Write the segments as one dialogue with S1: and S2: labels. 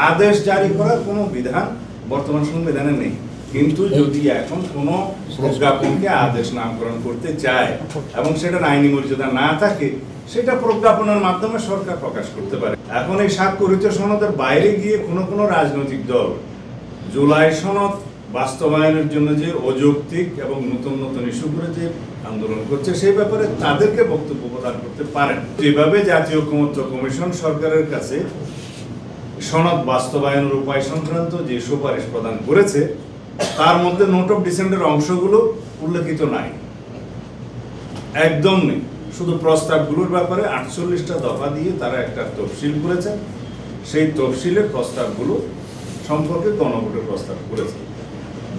S1: আদেশ জারি করার কোনো বিধান বর্তমান সংবিধানে নেই। কিন্তু যদি এখন কোনো প্রজ্ঞাপনকে আদেশ নামকরণ করতে চায় এবং সেটার আইনি মর্যাদা না থাকে, সেটা প্রজ্ঞাপনের মাধ্যমে সরকার প্রকাশ করতে পারে। এখন এই স্বাক্ষরিত সনদের বাইরে গিয়ে কোনো রাজনৈতিক দল জুলাই সনদ বাস্তবায়নের জন্য যে অযৌক্তিক এবং নতুন নতুন ইস্যু করে যে আন্দোলন করছে, সেই ব্যাপারে তাদেরকে বক্তব্য প্রদান করতে পারেন। যেভাবে জাতীয় ঐকমত্য কমিশন সরকারের কাছে সনদ বাস্তবায়নের উপায় সংক্রান্ত যে সুপারিশ প্রদান করেছে, তার মধ্যে নোট অফ ডিসেন্টের অংশগুলো উল্লেখিত নাই, একদম নেই। শুধু প্রস্তাবগুলোর ব্যাপারে 48টা দফা দিয়ে তারা একটা তফসিল করেছেন। সেই তফসিলের প্রস্তাবগুলো সম্পর্কে গণভোটের প্রস্তাব করেছে।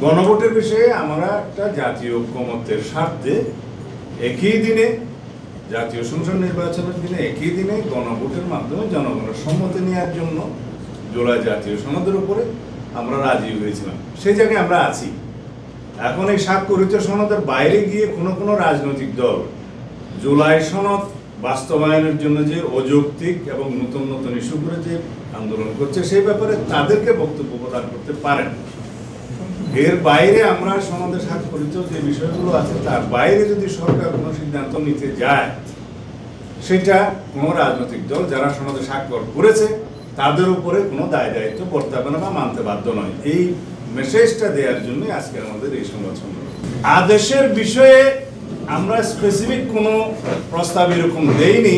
S1: গণভোটের বিষয়ে আমরা একটা জাতীয় ঐকমত্যের স্বার্থে একই দিনে জাতীয় সংসদ নির্বাচনের দিনে একই দিনে গণভোটের মাধ্যমে জনগণের সম্মতি নেওয়ার জন্য জুলাই জাতীয় সনদের উপরে আমরা রাজি হয়েছিলাম। সেই জায়গায় আমরা আছি। এখন এই স্বাক্ষরিত সনদের বাইরে গিয়ে কোনো রাজনৈতিক দল জুলাই সনদ বাস্তবায়নের জন্য যে অযৌক্তিক এবং নতুন নতুন ইস্যু করে যে আন্দোলন করছে, সেই ব্যাপারে তাদেরকে বক্তব্য প্রদান করতে পারেন। এর বাইরে আমরা সনদে স্বাক্ষরিত যে বিষয়গুলো আছে তার বাইরে যদি সরকার কোনো সিদ্ধান্ত নিতে যায়, সেটা কোনো রাজনৈতিক দল যারা সনদে স্বাক্ষর করেছে তাদের উপরে কোনো দায় দায়িত্ব বর্তাবে না বা মানতে বাধ্য নয়। এই মেসেজটা দেওয়ার জন্য আজকে আমাদের এই সংবাদ সম্মেলন। আদেশের বিষয়ে আমরা স্পেসিফিক কোনো প্রস্তাব এরকম দেইনি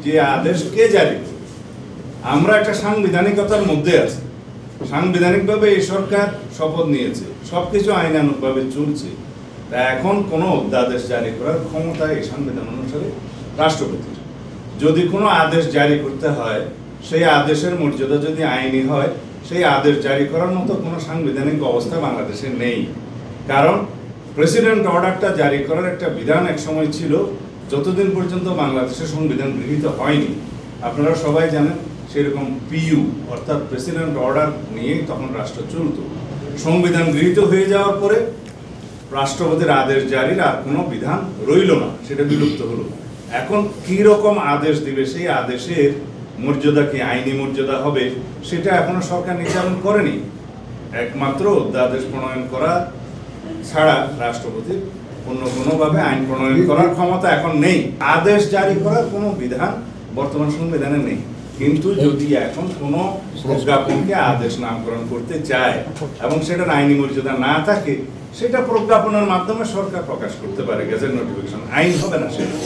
S1: যে আদেশ কে জারি করবে। আমরা একটা সাংবিধানিকতার মধ্যে আছি। সাংবিধানিকভাবে এই সরকার শপথ নিয়েছে, সবকিছু আইনানুগভাবে চলছে। তা এখন কোনো অধ্যাদেশ জারি করার ক্ষমতা এই সংবিধান অনুসারে রাষ্ট্রপতির। যদি কোনো আদেশ জারি করতে হয়, সেই আদেশের মর্যাদা যদি আইনি হয়, সেই আদেশ জারি করার মতো কোনো সাংবিধানিক অবস্থা বাংলাদেশে নেই। কারণ প্রেসিডেন্ট অর্ডারটা জারি করার একটা বিধান এক সময় ছিল, যতদিন পর্যন্ত বাংলাদেশের সংবিধান গৃহীত হয়নি। আপনারা সবাই জানেন, সেরকম পিইউ অর্থাৎ প্রেসিডেন্ট অর্ডার নিয়েই তখন রাষ্ট্র চলত। সংবিধান গৃহীত হয়ে যাওয়ার পরে রাষ্ট্রপতির আদেশ জারির আর কোনো বিধান রইল না, সেটা বিলুপ্ত হলো। এখন কি রকম আদেশ দিবে, সেই আদেশের মর্যাদা কি আইনি মর্যাদা হবে, সেটা এখনো সরকার নির্ধারণ করেনি। একমাত্র অধ্যাদেশ প্রণয়ন করা ছাড়া রাষ্ট্রপতির অন্য কোনোভাবে আইন প্রণয়ন করার ক্ষমতা এখন নেই। আদেশ জারি করার কোনো বিধান বর্তমান সংবিধানে নেই। কিন্তু যদি এখন কোনো প্রজ্ঞাপনকে আদেশ নামকরণ করতে চায় এবং সেটার আইনি মর্যাদা না থাকে, সেটা প্রজ্ঞাপনের মাধ্যমে সরকার প্রকাশ করতে পারে। গেজেট নোটিফিকেশন আইন হবে না সেটা।